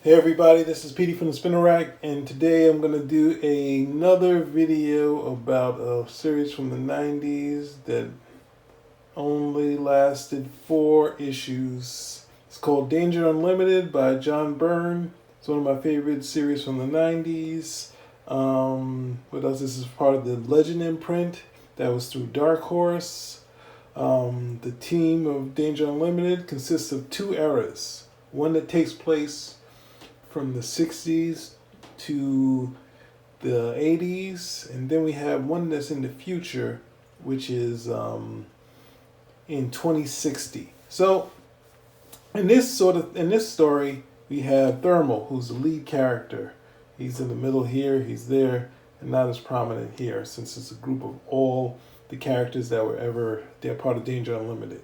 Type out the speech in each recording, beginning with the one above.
Hey everybody, this is Petey from the Spinner Rack, and today I'm going to do another video about a series from the 90s that only lasted 4 issues. It's called Danger Unlimited by John Byrne. It's one of my favorite series from the 90s. What else? This is part of the Legend imprint that was through Dark Horse. The team of Danger Unlimited consists of 2 eras. One that takes place from the 60s to the 80s, and then we have one that's in the future, which is in 2060. So in this story, we have Thermal, who's the lead character. He's in the middle here, he's there, and not as prominent here, since it's a group of all the characters that they're part of Danger Unlimited.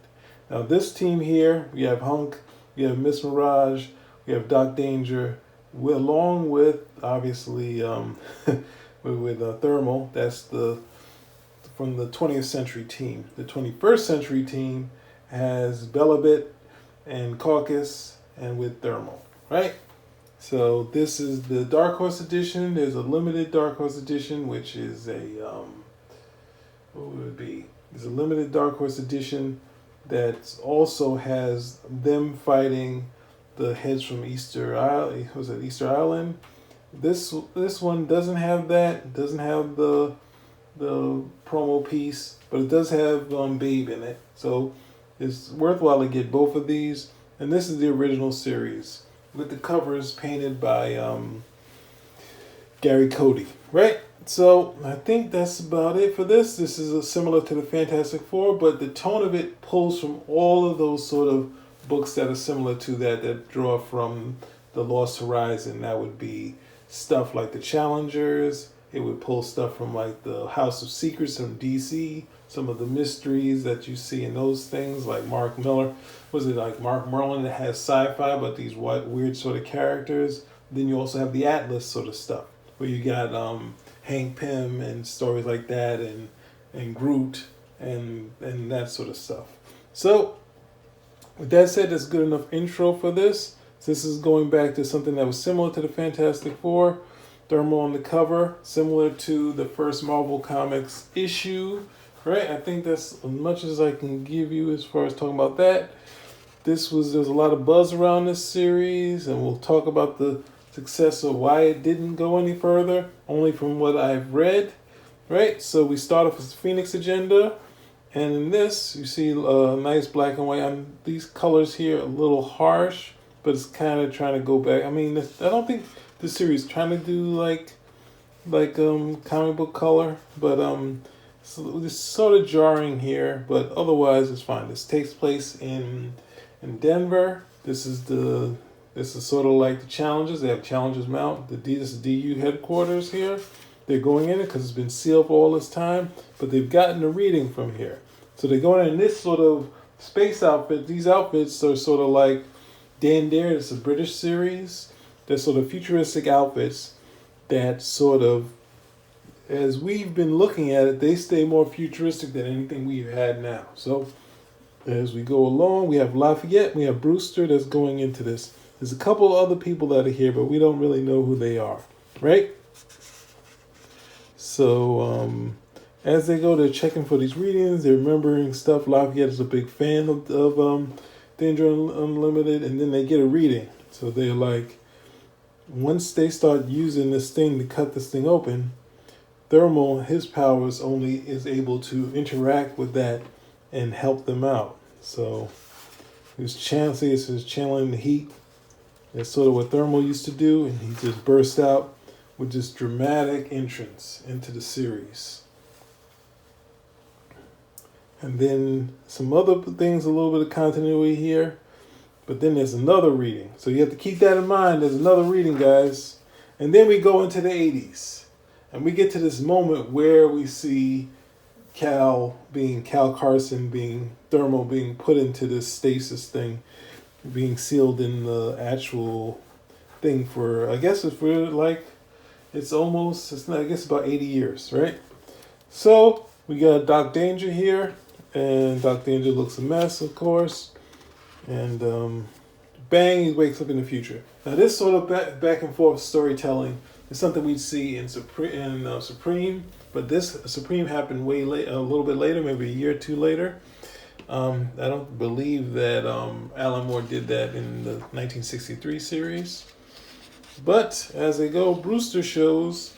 Now this team here, we have Hunk, we have Miss Mirage, we have Doc Danger, along with obviously with Thermal. That's from the 20th century team. The 21st century team has Bellabit and Caucus, and with Thermal, right? So this is the Dark Horse edition. There's a limited Dark Horse edition, which is a what would it be? There's a limited Dark Horse edition that also has them fighting the heads from Easter Island. Was it Easter Island? This one doesn't have that. It doesn't have the promo piece, but it does have Babe in it. So it's worthwhile to get both of these. And this is the original series with the covers painted by Gary Cody, right? So I think that's about it for this. This is similar to the Fantastic Four, but the tone of it pulls from all of those sort of books that are similar to that draw from the Lost Horizon. That would be stuff like the Challengers. It would pull stuff from like the House of Secrets from DC. Some of the mysteries that you see in those things, like Mark Miller. Was it like Mark Merlin that has sci-fi, but these weird sort of characters? Then you also have the Atlas sort of stuff, where you got Hank Pym and stories like that, and Groot and that sort of stuff. So with that said, that's good enough intro for this. This is going back to something that was similar to the Fantastic Four. Thermal on the cover, similar to the first Marvel Comics issue, right? I think that's as much as I can give you as far as talking about that. There's a lot of buzz around this series, and we'll talk about the success of why it didn't go any further, only from what I've read, right? So we start off with the Phoenix Agenda, and in this, you see a nice black and white. These colors here are a little harsh, but it's kind of trying to go back. I mean, I don't think this series is trying to do like comic book color, but so it's sort of jarring here, but otherwise it's fine. This takes place in Denver. This is sort of like the Challengers. They have Challengers Mount. This is DU headquarters here. They're going in it because it's been sealed for all this time, but they've gotten a reading from here. So they're going in this sort of space outfit. These outfits are sort of like Dan Dare. It's a British series. They're sort of futuristic outfits that sort of, as we've been looking at it, they stay more futuristic than anything we've had now. So as we go along, we have Lafayette, we have Brewster that's going into this. There's a couple other people that are here, but we don't really know who they are, right? So as they go, they're checking for these readings. They're remembering stuff. Lafayette is a big fan of Danger Unlimited, and then they get a reading. So they're like, once they start using this thing to cut this thing open, Thermal, his powers only is able to interact with that and help them out. So his is channeling the heat. That's sort of what Thermal used to do, and he just burst out with this dramatic entrance into the series. And then some other things, a little bit of continuity here. But then there's another reading. So you have to keep that in mind. There's another reading, guys. And then we go into the 80s. And we get to this moment where we see Cal Carson Thermal being put into this stasis thing, being sealed in the actual thing for, I guess it's for like, I guess about 80 years, right? So we got Doc Danger here, and Doc Danger looks a mess, of course. And bang, he wakes up in the future. Now this sort of back and forth storytelling is something we'd see in Supreme, but this Supreme happened way late, a little bit later, maybe a year or two later. I don't believe that Alan Moore did that in the 1963 series. But as they go, Brewster shows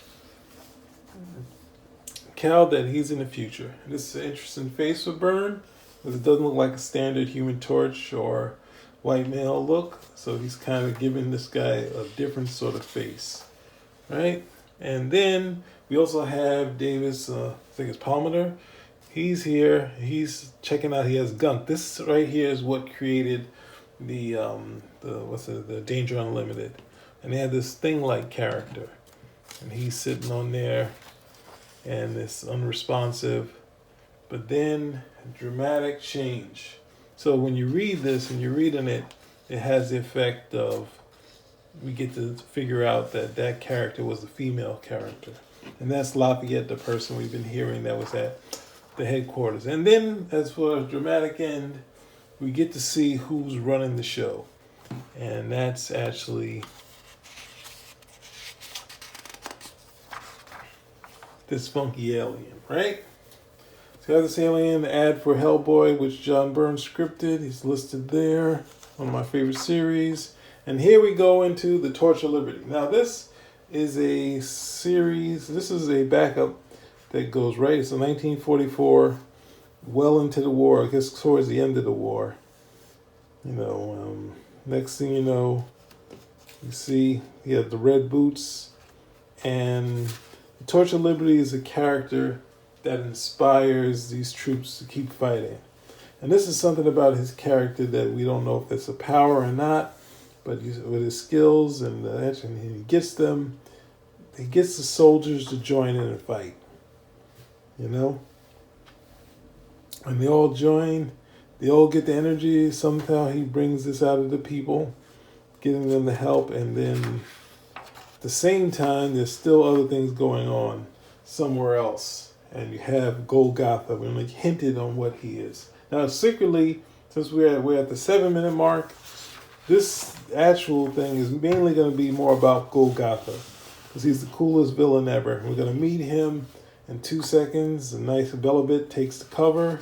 Cal that he's in the future. This is an interesting face for Byrne, because it doesn't look like a standard Human Torch or white male look. So he's kind of giving this guy a different sort of face, right? And then we also have Davis, I think it's Palmer. He's here. He's checking out. He has gunk. This right here is what created the Danger Unlimited, and they had this thing-like character, and he's sitting on there, and it's unresponsive, but then dramatic change. So when you read this and you're reading it, it has the effect of we get to figure out that that character was a female character, and that's Lafayette, the person we've been hearing that was at the headquarters. And then as for a dramatic end, we get to see who's running the show, and that's actually this funky alien, right? So you have this alien, the ad for Hellboy, which John Byrne scripted. He's listed there, one of my favorite series. And here we go into the Torch of Liberty. Now this is a series, this is a backup that goes right. It's a 1944, well into the war, I guess towards the end of the war. Next thing you know, you see he has the red boots, and the Torch of Liberty is a character that inspires these troops to keep fighting. And this is something about his character that we don't know if it's a power or not, but with his skills and he gets them, he gets the soldiers to join in and fight. And they all join, they all get the energy. Somehow he brings this out of the people, getting them the help, and then at the same time, there's still other things going on somewhere else. And you have Golgotha. We only hinted on what he is. Now, secretly, since we're at the 7-minute mark, this actual thing is mainly going to be more about Golgotha, because he's the coolest villain ever. We're going to meet him in 2 seconds. A nice Velvet takes the cover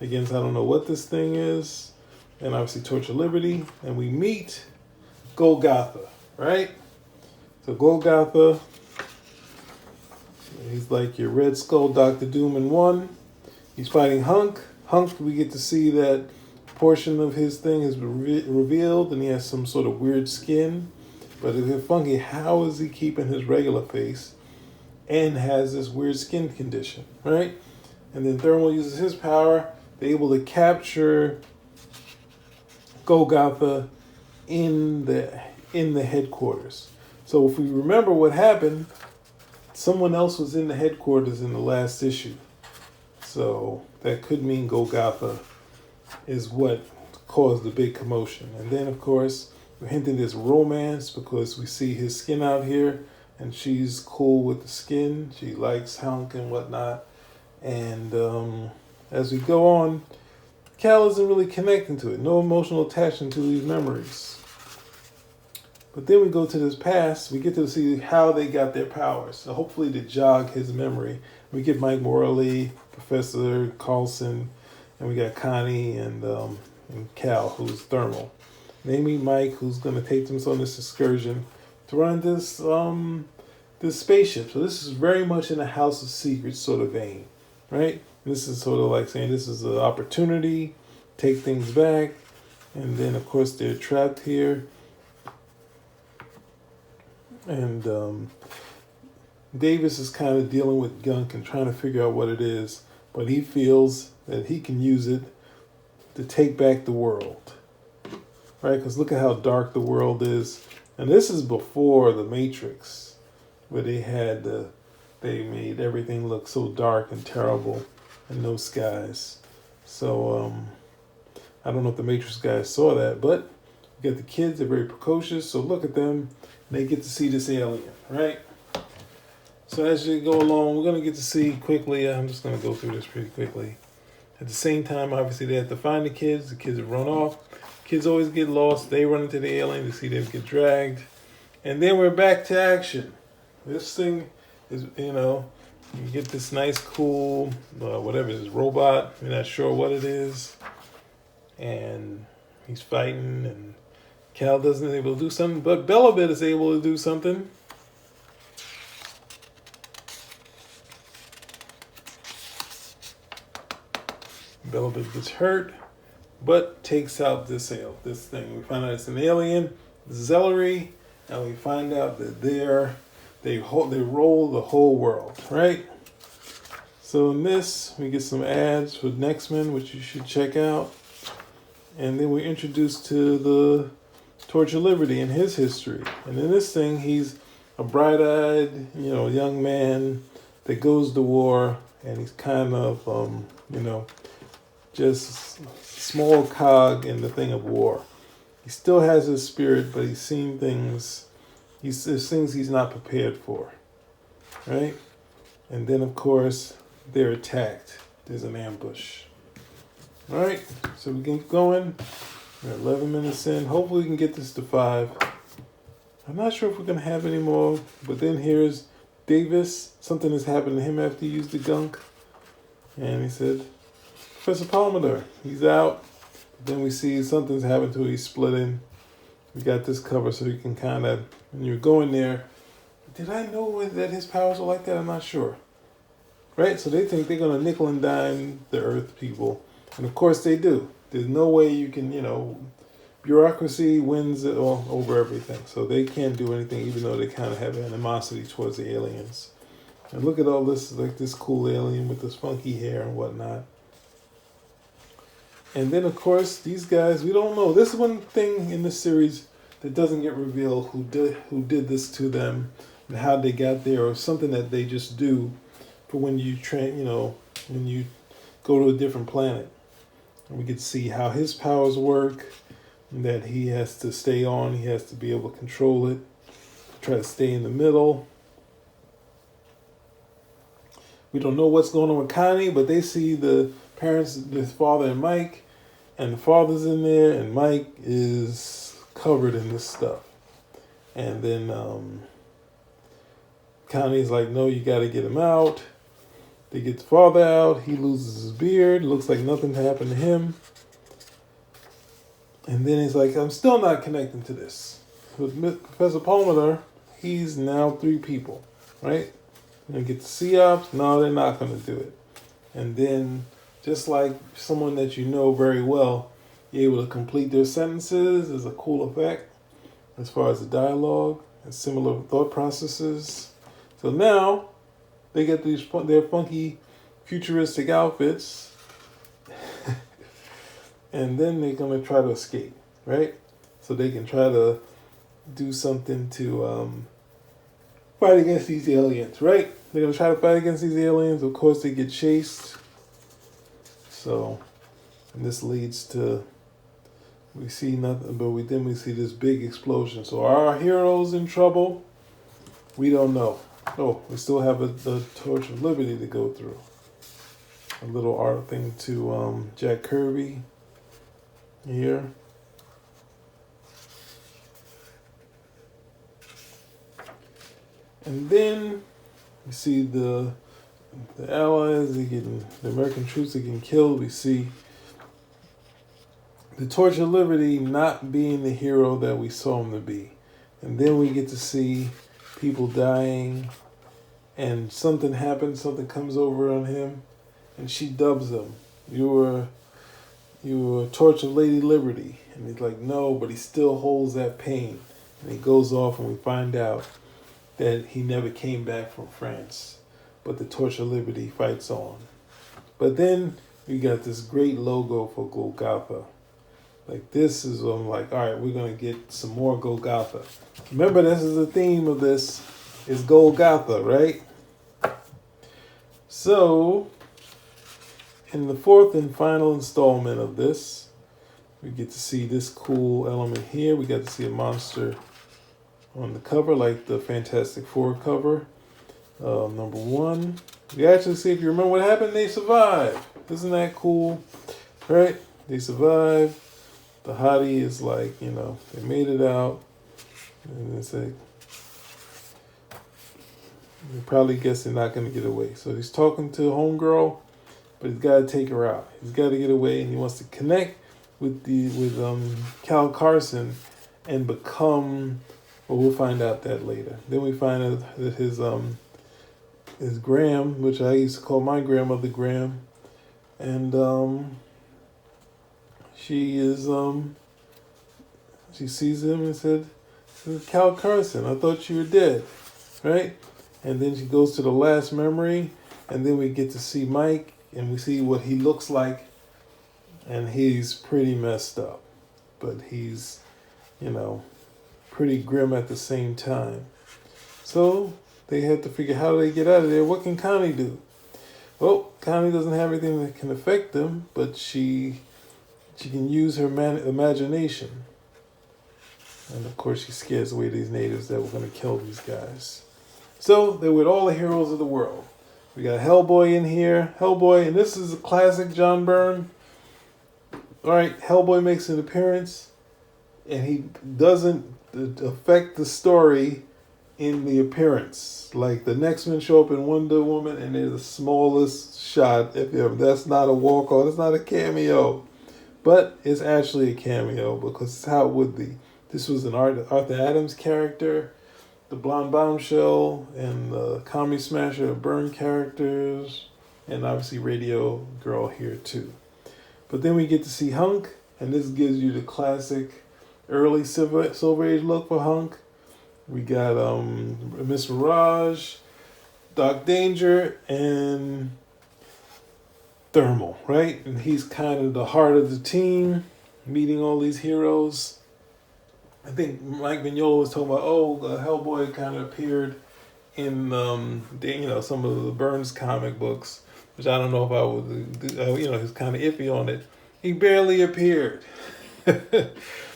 against, I don't know what this thing is, and obviously Torch of Liberty, and we meet Golgotha, right? So Golgotha, he's like your Red Skull Dr. Doom in one. He's fighting Hunk. Hunk, we get to see that portion of his thing is revealed, and he has some sort of weird skin. But if it's funky, how is he keeping his regular face and has this weird skin condition, right? And then Thermal uses his power. They're able to capture Golgotha in the headquarters. So if we remember what happened, someone else was in the headquarters in the last issue. So that could mean Golgotha is what caused the big commotion. And then, of course, we're hinting this romance because we see his skin out here, and she's cool with the skin. She likes Hunk and whatnot. And as we go on, Cal isn't really connecting to it. No emotional attachment to these memories. But then we go to this past. We get to see how they got their powers. So hopefully to jog his memory. We get Mike Morley, Professor Carlson, and we got Connie and Cal, who's Thermal. They meet Mike, who's going to take them on this excursion to run this spaceship. So this is very much in a House of Secrets sort of vein, right? This is sort of like saying this is an opportunity, take things back, and then of course they're trapped here. And Davis is kind of dealing with gunk and trying to figure out what it is, but he feels that he can use it to take back the world, right? Because look at how dark the world is. And this is before the Matrix, where they made everything look so dark and terrible and no skies. So I don't know if the Matrix guys saw that, but you got the kids, they're very precocious, so look at them. They get to see this alien, right? So as you go along, we're going to get to see quickly, I'm just going to go through this pretty quickly. At the same time, obviously, they have to find the kids have run off. Kids always get lost. They run into the alien. They see them get dragged. And then we're back to action. This thing is, you get this nice, cool, whatever it is, robot. You're not sure what it is. And he's fighting, and Cal doesn't able to do something, but Belobit is able to do something. Belobit gets hurt, but takes out this thing. We find out it's an alien, Zellery, and we find out that they roll the whole world, right? So in this, we get some ads for X-Men, which you should check out. And then we're introduced to the Torch of Liberty and his history. And in this thing, he's a bright-eyed, young man that goes to war, and he's kind of, just small cog in the thing of war. He still has his spirit, but he's seen things. There's things he's not prepared for, right? And then, of course, they're attacked. There's an ambush. All right, so we can keep going. We're 11 minutes in. Hopefully we can get this to 5. I'm not sure if we're going to have any more, but then here's Davis. Something has happened to him after he used the gunk. And he said, Professor Palmer, he's out. Then we see something's happened to him. He's splitting. We got this cover so you can kind of, when you're going there, did I know that his powers were like that? I'm not sure. Right? So they think they're going to nickel and dime the Earth people. And of course they do. There's no way you can, bureaucracy wins it all over everything. So they can't do anything, even though they kind of have animosity towards the aliens. And look at all this, like this cool alien with this funky hair and whatnot. And then, of course, these guys, we don't know. This is one thing in this series that doesn't get revealed who did this to them and how they got there, or something that they just do for when you when you go to a different planet. And we get to see how his powers work, and that he has to stay on. He has to be able to control it, try to stay in the middle. We don't know what's going on with Connie, but they see the parents, his father and Mike, and the father's in there, and Mike is covered in this stuff. And then Connie's like, no, you got to get him out. They get the father out. He loses his beard. Looks like nothing happened to him. And then he's like, I'm still not connecting to this. With Professor Palmer, he's now 3 people, right? They're going to get the C-Ops. No, they're not going to do it. And then, just like someone that you know very well, you're able to complete their sentences. Is a cool effect as far as the dialogue and similar thought processes. So now, they get their funky futuristic outfits, and then they're going to try to escape, right? So they can try to do something to fight against these aliens, right? They're going to try to fight against these aliens. Of course, they get chased. So, and this leads to, we see nothing, but we see this big explosion. So are our heroes in trouble? We don't know. Oh, we still have the Torch of Liberty to go through. A little art thing to Jack Kirby here. And then we see the allies, the American troops are getting killed. We see the Torch of Liberty not being the hero that we saw him to be. And then we get to see people dying, and something happens, something comes over on him, and she dubs him, you were Torch of Lady Liberty. And he's like, no, but he still holds that pain. And he goes off, and we find out that he never came back from France, but the Torch of Liberty fights on. But then we got this great logo for Golgotha. Like, this is, I'm like, all right, we're going to get some more Golgotha. Remember, this is the theme of this, is Golgotha, right? So, in the 4th and final installment of this, we get to see this cool element here. We got to see a monster on the cover, like the Fantastic Four cover. Number 1. We actually see, if you remember what happened, they survive. Isn't that cool? Right? They survive. the hottie is like, they made it out, and it's like, they probably guess they're not going to get away. So he's talking to homegirl, but he's got to take her out. He's got to get away, and he wants to connect with Cal Carson and become. Well, we'll find out that later. Then we find out that his Graham, which I used to call my grandmother Graham, and she sees him and said, "Cal Carson, I thought you were dead," right? And then she goes to the last memory, and then we get to see Mike, and we see what he looks like, and he's pretty messed up, but he's, pretty grim at the same time. So they had to figure, how do they get out of there? What can Connie do? Well, Connie doesn't have anything that can affect them, but she can use her imagination. And of course she scares away these natives that were going to kill these guys. So they're with all the heroes of the world. We got Hellboy in here. Hellboy, and this is a classic John Byrne. Alright, Hellboy makes an appearance, and he doesn't affect the story in the appearance. Like the next men show up in Wonder Woman, and they're the smallest shot. If that's not a walk-on, it's not a cameo. But it's actually a cameo because it's how it would be. This was an Arthur Adams character, the Blonde Bombshell, and the Comedy Smasher Byrne characters, and obviously Radio Girl here too. But then we get to see Hunk, and this gives you the classic early Silver Age look for Hunk. We got Miss Mirage, Doc Danger, and Thermal, right? And he's kind of the heart of the team, meeting all these heroes. I think Mike Mignola was talking about, Hellboy kind of appeared in, some of the Burns comic books, which I don't know if I would do. He's kind of iffy on it. He barely appeared.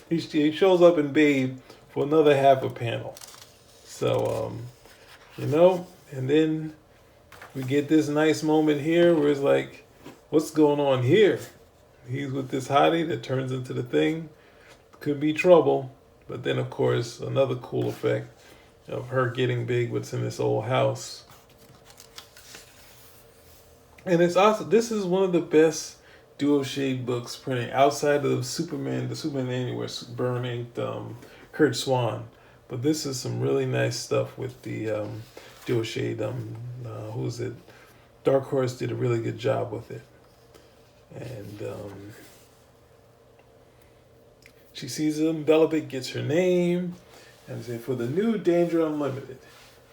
He shows up in Babe for another half a panel. So, and then we get this nice moment here where it's like, what's going on here? He's with this hottie that turns into the thing. Could be trouble. But then, of course, another cool effect of her getting big, what's in this old house. And it's also, this is one of the best dual shade books printing outside of the Superman Annual, where Byrne inked Kurt Swan. But this is some really nice stuff with the dual shade. Who's it? Dark Horse did a really good job with it. And she sees him. Velvet gets her name, and say for the new Danger Unlimited.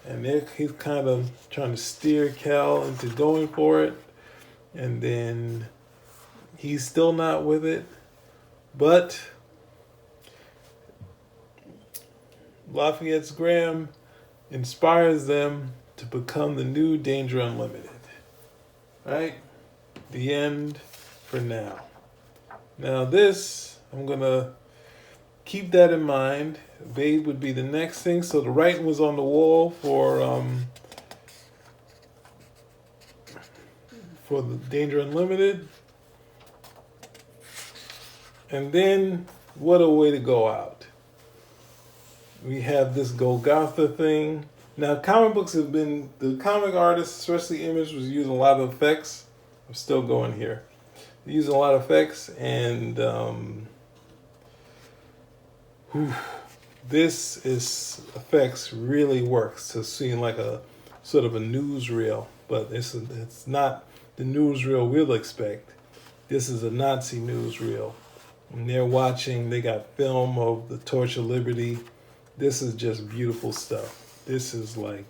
And he's kind of trying to steer Cal into going for it, and then he's still not with it. But Lafayette's Graham inspires them to become the new Danger Unlimited. Right? The end for now. Now this, I'm going to keep that in mind. Babe would be the next thing. So the writing was on the wall for the Danger Unlimited. And then, what a way to go out. We have this Golgotha thing. Now, comic books have been, the comic artists, especially Image, was using a lot of effects. I'm still going here. They're using a lot of effects, and this effects really works to seem like a sort of a newsreel, but it's not the newsreel we'll expect. This is a Nazi newsreel. And they're watching, they got film of the Torch of Liberty. This is just beautiful stuff. This is like,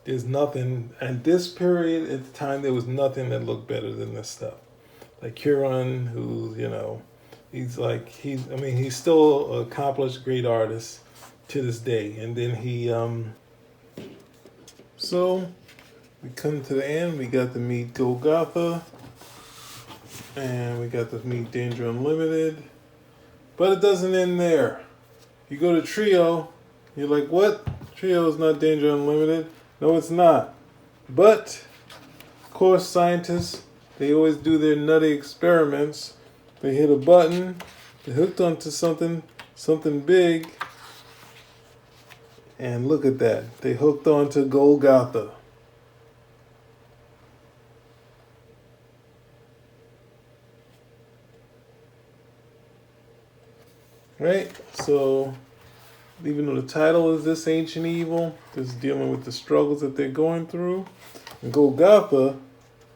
there's nothing, at this period, at the time, there was nothing that looked better than this stuff. Like Kieron, who, he's still an accomplished, great artist to this day. And then so we come to the end, we got to meet Golgotha, and we got to meet Danger Unlimited. But it doesn't end there. You go to Trio, you're like, what? Trio is not Danger Unlimited. No, it's not. But, of course, scientists, they always do their nutty experiments. They hit a button, They hooked onto something big. And look at that. They hooked onto Golgotha. Right? So, even though the title is This Ancient Evil, this is dealing with the struggles that they're going through. And Golgotha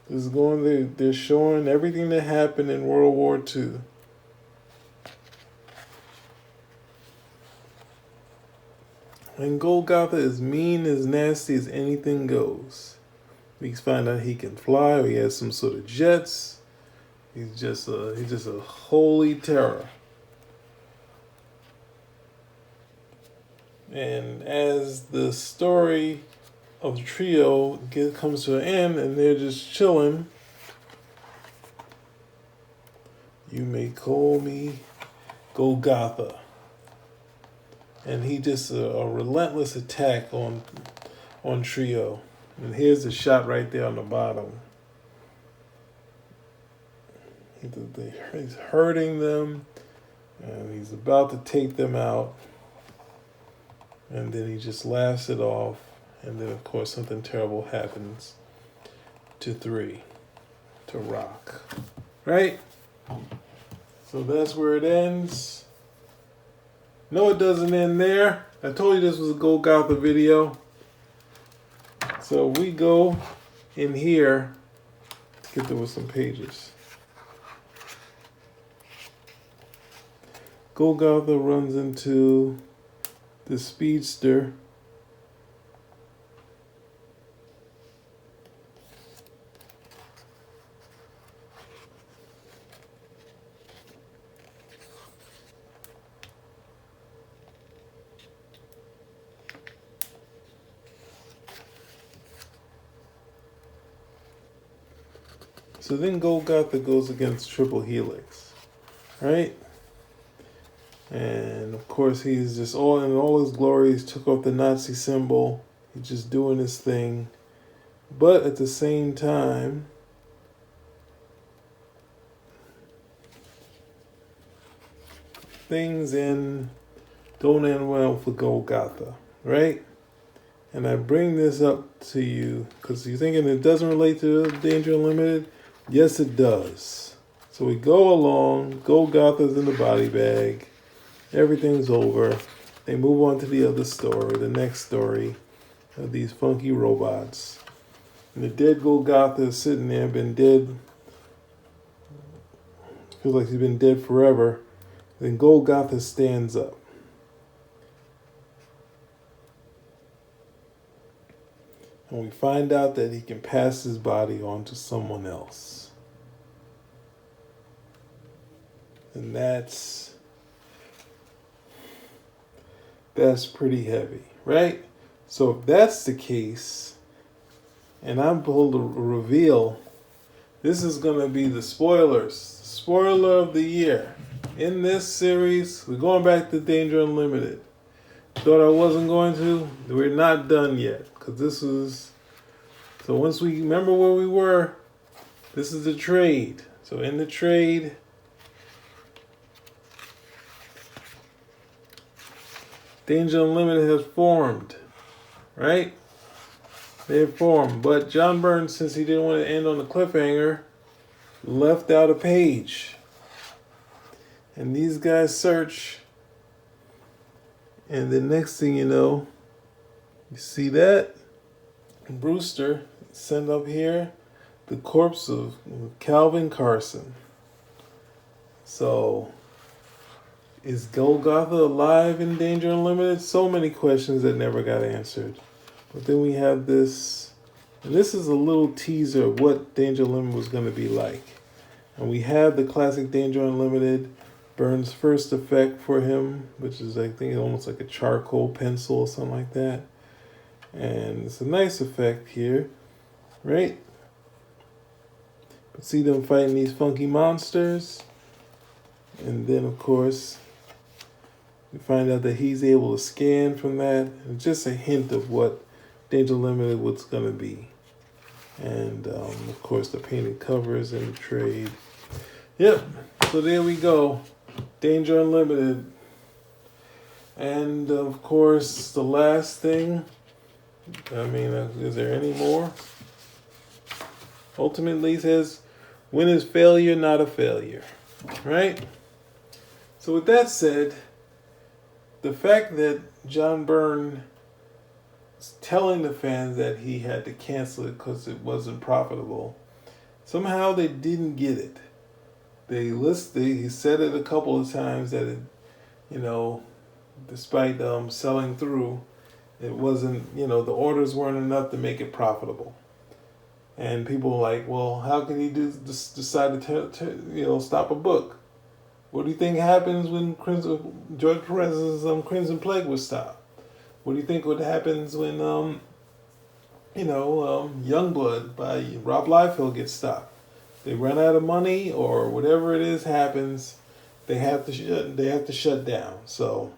is they're showing everything that happened in World War II. And Golgotha is mean, as nasty as anything goes. We find out he can fly, or he has some sort of jets. He's just a holy terror. And as the story of the trio comes to an end and they're just chilling, you may call me Golgotha. And he just a relentless attack on Trio. And here's the shot right there on the bottom. He's hurting them, and he's about to take them out. And then he just laughs it off. And then, of course, something terrible happens to Rock. Right? So that's where it ends. No, it doesn't end there. I told you this was a Golgotha video. So we go in here. Let's get there with some pages. Golgotha runs into the speedster. So then Golgotha goes against Triple Helix, right? And of course he's just in all his glory. He's took off the Nazi symbol. He's just doing his thing. But at the same time, things don't end well for Golgotha, right? And I bring this up to you because you're thinking it doesn't relate to Danger Unlimited. Yes, it does. So we go along. Golgotha's in the body bag. Everything's over. They move on to the other story, the next story of these funky robots. And the dead Golgotha is sitting there, been dead. Feels like he's been dead forever. Then Golgotha stands up. And we find out that he can pass his body on to someone else. And that's pretty heavy, right? So if that's the case, and I'm told to reveal, this is going to be the spoilers. Spoiler of the year. In this series, we're going back to Danger Unlimited. Thought I wasn't going to. We're not done yet. Because this is... So once we remember where we were, this is the trade. So in the trade... Danger Unlimited has formed, right? They have formed, but John Byrne, since he didn't want to end on a cliffhanger, left out a page. And these guys search, and the next thing you know, you see that? Brewster sent up here the corpse of Calvin Carson. So... is Golgotha alive in Danger Unlimited? So many questions that never got answered. But then we have this, and this is a little teaser of what Danger Unlimited was going to be like. And we have the classic Danger Unlimited, Byrne's first effect for him, which is, I think, almost like a charcoal pencil or something like that. And it's a nice effect here, right? But see them fighting these funky monsters. And then, of course... we find out that he's able to scan from that. And just a hint of what Danger Limited was going to be. And, of course, the painted covers and the trade. Yep. So there we go. Danger Unlimited. And of course, the last thing, is there any more? Ultimately says, when is failure not a failure? Right? So with that said, the fact that John Byrne is telling the fans that he had to cancel it because it wasn't profitable, somehow they didn't get it. He said it a couple of times that it, despite selling through, it wasn't, the orders weren't enough to make it profitable. And people were like, well, how can he decide to stop a book? What do you think happens when George Perez's Crimson Plague was stopped? What do you think would happens when Youngblood by Rob Liefeld gets stopped? They run out of money or whatever it is happens, they have to shut down. So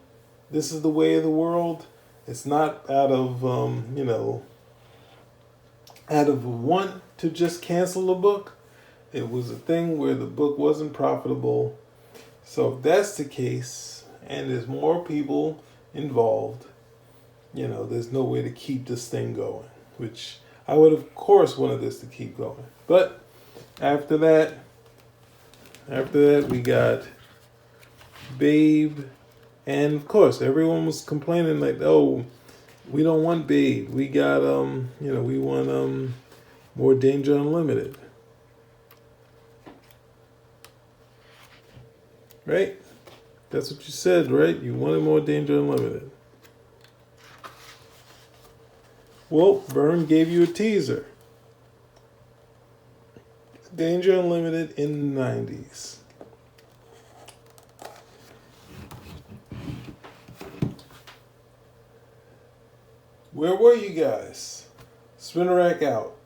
this is the way of the world. It's not out of out of a want to just cancel a book. It was a thing where the book wasn't profitable. So if that's the case, and there's more people involved, there's no way to keep this thing going. Which I would, of course, wanted this to keep going. But after that, we got Babe. And of course, everyone was complaining like, oh, we don't want Babe. We got, we want more Danger Unlimited. Right? That's what you said, right? You wanted more Danger Unlimited. Well, Byrne gave you a teaser. Danger Unlimited in the 90s. Where were you guys? Spinner rack out.